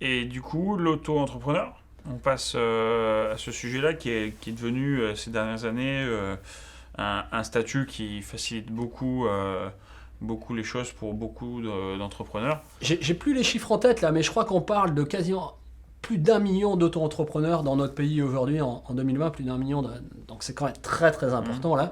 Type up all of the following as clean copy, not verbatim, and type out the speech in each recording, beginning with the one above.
Et du coup, l'auto-entrepreneur, on passe à ce sujet-là qui est devenu ces dernières années un statut qui facilite beaucoup les choses pour beaucoup d'entrepreneurs. J'ai plus les chiffres en tête là, mais je crois qu'on parle de quasiment plus d'un million d'auto-entrepreneurs dans notre pays aujourd'hui en 2020, plus d'un million. Donc c'est quand même très très Mhm. important là.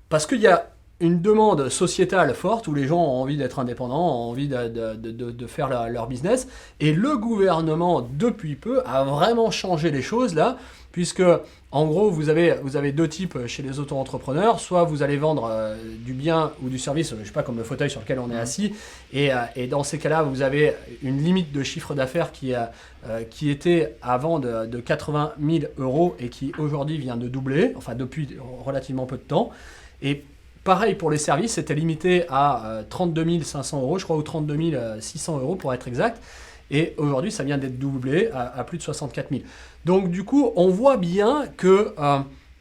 Parce qu'il y a une demande sociétale forte où les gens ont envie d'être indépendants, ont envie de faire leur business. Et le gouvernement, depuis peu, a vraiment changé les choses là, puisque en gros, vous avez deux types chez les auto-entrepreneurs. Soit vous allez vendre du bien ou du service, je sais pas, comme le fauteuil sur lequel on est Mhm. assis. Et dans ces cas-là, vous avez une limite de chiffre d'affaires qui était avant de 80 000 euros et qui aujourd'hui vient de doubler, enfin depuis relativement peu de temps. Et pareil pour les services, c'était limité à 32 500 euros, je crois, ou 32 600 euros pour être exact. Et aujourd'hui, ça vient d'être doublé à plus de 64 000. Donc du coup, on voit bien que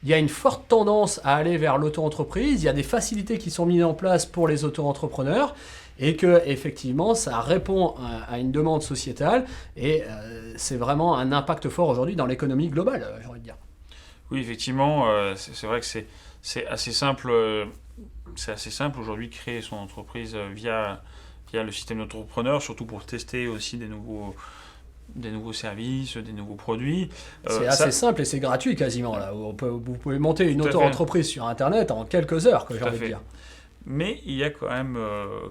il y a une forte tendance à aller vers l'auto-entreprise. Il y a des facilités qui sont mises en place pour les auto-entrepreneurs et que effectivement, ça répond à une demande sociétale et c'est vraiment un impact fort aujourd'hui dans l'économie globale, j'ai envie de dire. Oui, effectivement, c'est vrai que c'est assez simple. C'est assez simple aujourd'hui de créer son entreprise via le système d'entrepreneur, surtout pour tester aussi des nouveaux services, des nouveaux produits. C'est assez Ça, simple et c'est gratuit quasiment là. Vous pouvez monter une tout à fait, auto-entreprise sur Internet en quelques heures, que j'ai tout à envie de fait. dire. Mais il y a quand même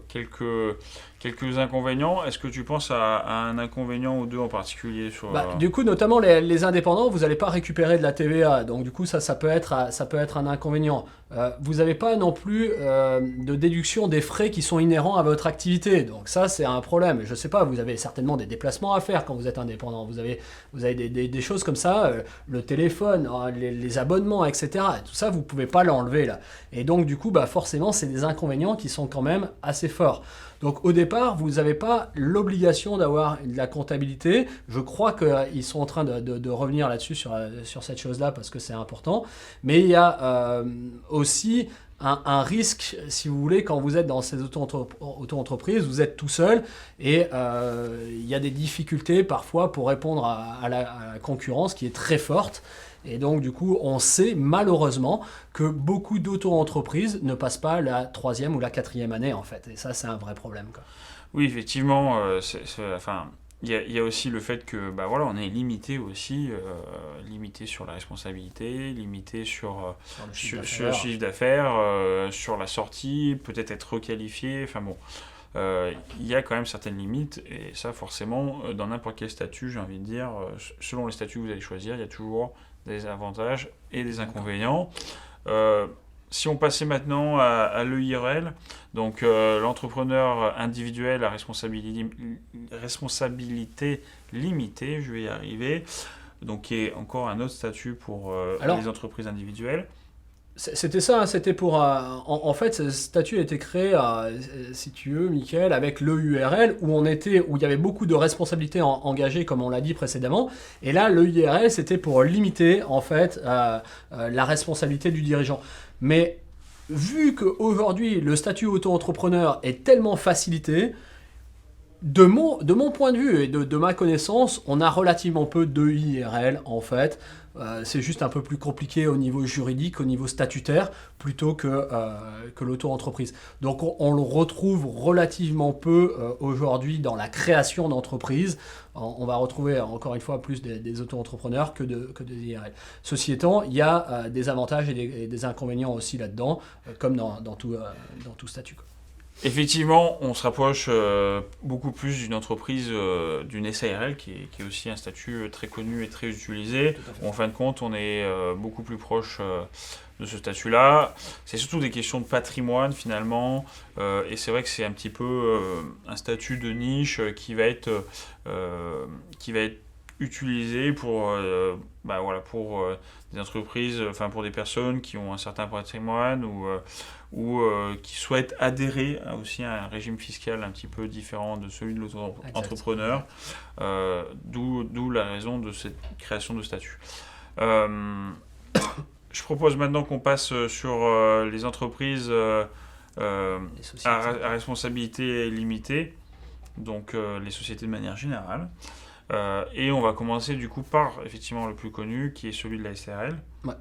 quelques inconvénients. Est-ce que tu penses à un inconvénient ou deux en particulier sur... Bah, du coup, notamment les indépendants, vous n'allez pas récupérer de la TVA. Donc, du coup, ça peut être un inconvénient. Vous n'avez pas non plus de déduction des frais qui sont inhérents à votre activité. Donc, ça, c'est un problème. Je ne sais pas, vous avez certainement des déplacements à faire quand vous êtes indépendant. Vous avez des choses comme ça, le téléphone, les abonnements, etc. Et tout ça, vous ne pouvez pas l'enlever là. Et donc, du coup, bah, forcément, c'est des inconvénients qui sont quand même assez forts. Donc au départ, vous n'avez pas l'obligation d'avoir de la comptabilité. Je crois qu'ils sont en train de revenir là-dessus sur cette chose-là parce que c'est important. Mais il y a aussi un risque, si vous voulez, quand vous êtes dans ces auto-entreprises, vous êtes tout seul et il y a des difficultés parfois pour répondre à la concurrence qui est très forte. Et donc, du coup, on sait malheureusement que beaucoup d'auto-entreprises ne passent pas la troisième ou la quatrième année, en fait. Et ça, c'est un vrai problème, quoi. Oui, effectivement, enfin, il y a aussi le fait que, bah voilà, on est limité aussi, limité sur la responsabilité, limité Sur le chiffre sur le d'affaires. chiffre d'affaires, sur la sortie, peut-être être requalifié. Enfin bon, il y a quand même certaines limites et ça, forcément, dans n'importe quel statut, j'ai envie de dire, selon les statuts que vous allez choisir, il y a toujours des avantages et des D'accord. inconvénients. Euh, Si on passait maintenant à l'EIRL, donc l'entrepreneur individuel à responsabilité limitée, je vais y arriver, donc qui est encore un autre statut pour les Alors, entreprises individuelles. c'était ça, hein, c'était pour. En fait, ce statut a été créé, si tu veux, Michael, avec l'EURL, où il y avait beaucoup de responsabilités engagées, comme on l'a dit précédemment. Et là, l'EIRL, c'était pour limiter, en fait, la responsabilité du dirigeant. Mais vu qu'aujourd'hui, le statut auto-entrepreneur est tellement facilité, de mon point de vue et de ma connaissance, on a relativement peu de IRL en fait. C'est juste un peu plus compliqué au niveau juridique, au niveau statutaire, plutôt que l'auto-entreprise. Donc on le retrouve relativement peu aujourd'hui dans la création d'entreprises. On va retrouver encore une fois plus des auto-entrepreneurs que des IRL. Ceci étant, il y a des avantages et des inconvénients aussi là-dedans, comme dans tout statut, quoi. Effectivement, on se rapproche beaucoup plus d'une entreprise, d'une SARL, qui est aussi un statut très connu et très utilisé. Tout à fait. En fin de compte, on est beaucoup plus proche de ce statut-là. C'est surtout des questions de patrimoine finalement, et c'est vrai que c'est un petit peu un statut de niche qui va être utilisé bah voilà, pour des entreprises, enfin pour des personnes qui ont un certain patrimoine ou qui souhaitent adhérer aussi à un régime fiscal un petit peu différent de celui de Exact. l'auto-entrepreneur, Exact. d'où la raison de cette création de statut. Euh, je propose maintenant qu'on passe sur les entreprises Les à, sociétés. à responsabilité limitée, donc les sociétés de manière générale. Et on va commencer du coup par effectivement le plus connu, qui est celui de la SARL. Ouais.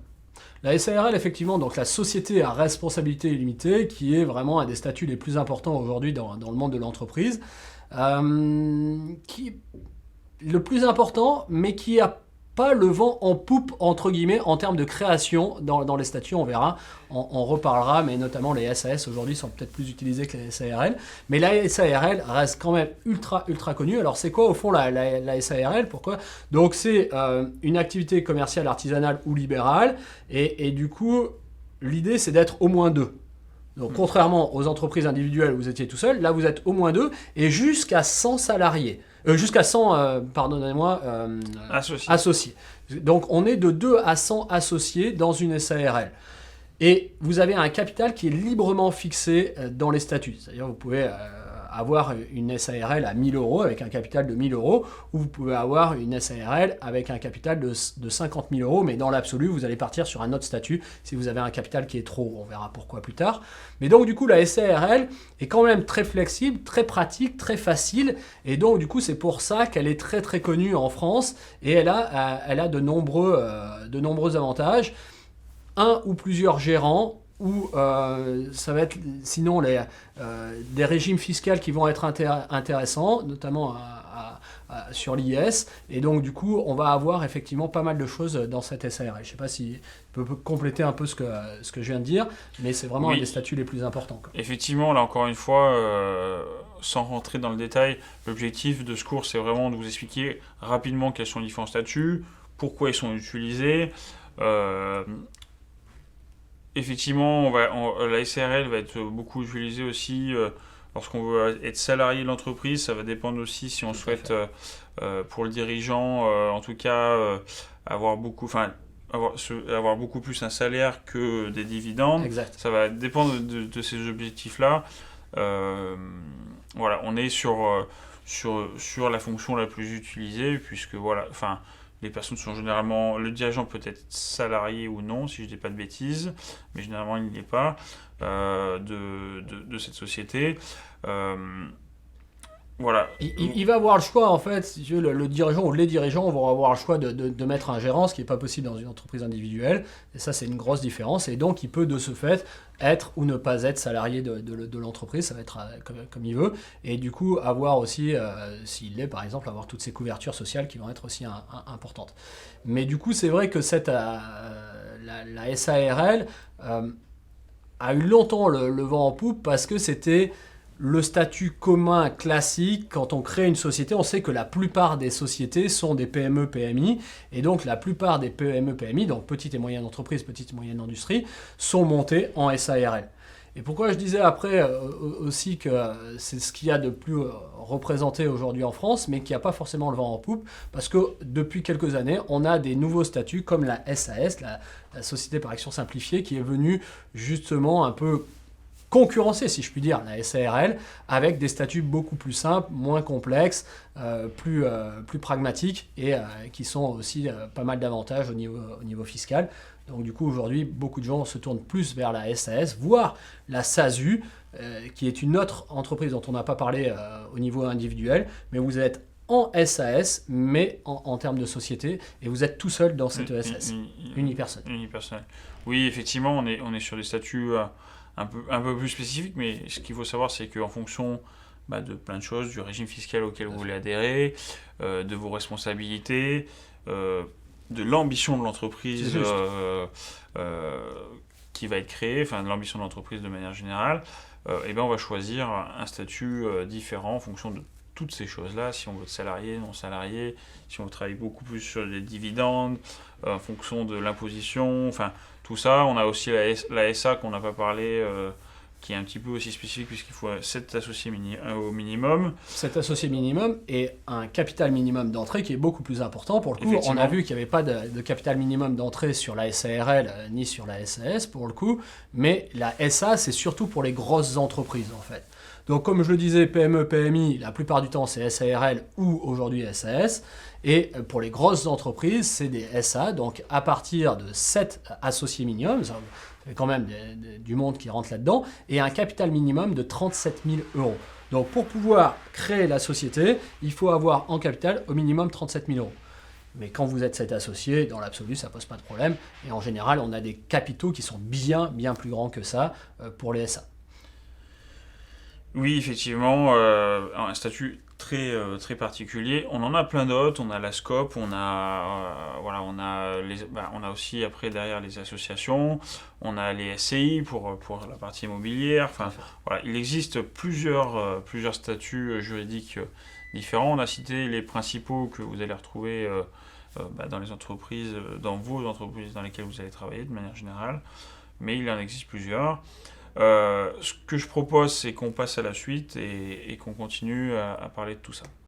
La SARL, effectivement, donc la société à responsabilité limitée, qui est vraiment un des statuts les plus importants aujourd'hui dans le monde de l'entreprise, qui est le plus important, mais qui a pas le vent en poupe, entre guillemets, en termes de création dans les statuts, on verra, on reparlera, mais notamment les SAS aujourd'hui sont peut-être plus utilisés que les SARL, mais la SARL reste quand même ultra connue. Alors c'est quoi au fond la SARL? Pourquoi? Donc c'est une activité commerciale, artisanale ou libérale, et du coup, l'idée c'est d'être au moins deux. Donc contrairement aux entreprises individuelles où vous étiez tout seul, là vous êtes au moins deux, et jusqu'à 100 salariés. Jusqu'à 100, pardonnez-moi, associés. Donc on est de 2 à 100 associés dans une SARL. Et vous avez un capital qui est librement fixé dans les statuts. C'est-à-dire vous pouvez avoir une SARL à 1000 euros avec un capital de 1000 euros, ou vous pouvez avoir une SARL avec un capital de 50 000 euros, mais dans l'absolu, vous allez partir sur un autre statut si vous avez un capital qui est trop haut. On verra pourquoi plus tard. Mais donc, du coup, la SARL est quand même très flexible, très pratique, très facile, et donc, du coup, c'est pour ça qu'elle est très connue en France, et elle a de nombreux avantages. Un ou plusieurs gérants, ou ça va être sinon des régimes fiscaux qui vont être intéressants, notamment sur l'IS, et donc du coup on va avoir effectivement pas mal de choses dans cette SARL. Je ne sais pas si je peux compléter un peu ce que je viens de dire, mais c'est vraiment un des statuts les plus importants. Effectivement, là encore une fois, sans rentrer dans le détail, l'objectif de ce cours c'est vraiment de vous expliquer rapidement quels sont les différents statuts, pourquoi ils sont utilisés. Effectivement, la SARL va être beaucoup utilisée aussi lorsqu'on veut être salarié de l'entreprise. Ça va dépendre aussi si on souhaite, pour le dirigeant, en tout cas, avoir beaucoup plus un salaire que des dividendes. Exact. Ça va dépendre de ces objectifs-là. Voilà, on est sur la fonction la plus utilisée, puisque les personnes sont généralement... Le dirigeant peut être salarié ou non, si je ne dis pas de bêtises, mais généralement il n'y est pas de cette société. Voilà. Il va avoir le choix, en fait, si tu veux, le dirigeant ou les dirigeants vont avoir le choix de mettre un gérant, ce qui n'est pas possible dans une entreprise individuelle. Et ça, c'est une grosse différence. Et donc, il peut, de ce fait, être ou ne pas être salarié de l'entreprise. Ça va être comme il veut. Et du coup, avoir aussi, s'il l'est, par exemple, avoir toutes ces couvertures sociales qui vont être aussi importantes. Mais du coup, c'est vrai que la SARL a eu longtemps le vent en poupe parce que c'était... le statut commun classique, quand on crée une société, on sait que la plupart des sociétés sont des PME, PMI, et donc la plupart des PME, PMI, donc petites et moyennes entreprises, petites et moyennes industries, sont montées en SARL. Et pourquoi je disais après aussi que c'est ce qu'il y a de plus représenté aujourd'hui en France, mais qui n'a pas forcément le vent en poupe, parce que depuis quelques années, on a des nouveaux statuts comme la SAS, la Société par Action Simplifiée, qui est venue justement un peu concurrencer, si je puis dire, la SARL, avec des statuts beaucoup plus simples, moins complexes, plus pragmatiques, et qui sont aussi pas mal d'avantages au niveau fiscal. Donc du coup, aujourd'hui, beaucoup de gens se tournent plus vers la SAS, voire la SASU, qui est une autre entreprise dont on n'a pas parlé au niveau individuel, mais vous êtes en SAS, mais en termes de société, et vous êtes tout seul dans cette SAS, unipersonnelle. Unipersonnelle. Oui, effectivement, on est sur des statuts un peu plus spécifiques, mais ce qu'il faut savoir, c'est qu'en fonction de plein de choses, du régime fiscal auquel vous voulez adhérer, de vos responsabilités, de l'ambition de l'entreprise qui va être créée, enfin de l'ambition de l'entreprise de manière générale, on va choisir un statut différent en fonction de toutes ces choses-là, si on veut être salarié, non salarié, si on travaille beaucoup plus sur les dividendes, en fonction de l'imposition, enfin tout ça. On a aussi la SA qu'on n'a pas parlé, qui est un petit peu aussi spécifique puisqu'il faut 7 associés au minimum. 7 associés minimum et un capital minimum d'entrée qui est beaucoup plus important. Pour le coup, on a vu qu'il n'y avait pas de capital minimum d'entrée sur la SARL ni sur la SAS pour le coup, mais la SA c'est surtout pour les grosses entreprises en fait. Donc comme je le disais, PME, PMI, la plupart du temps c'est SARL ou aujourd'hui SAS. Et pour les grosses entreprises, c'est des SA, donc à partir de 7 associés minimum, ça fait quand même du monde qui rentre là-dedans, et un capital minimum de 37 000 euros. Donc pour pouvoir créer la société, il faut avoir en capital au minimum 37 000 euros. Mais quand vous êtes 7 associés, dans l'absolu, ça ne pose pas de problème. Et en général, on a des capitaux qui sont bien plus grands que ça pour les SA. Oui, effectivement, un statut très particulier. On en a plein d'autres. On a la SCOP, on a aussi après derrière les associations, on a les SCI pour la partie immobilière. Enfin, voilà, il existe plusieurs statuts juridiques différents. On a cité les principaux que vous allez retrouver dans les entreprises, dans vos entreprises dans lesquelles vous allez travailler de manière générale, mais il en existe plusieurs. Ce que je propose, c'est qu'on passe à la suite et qu'on continue à parler de tout ça.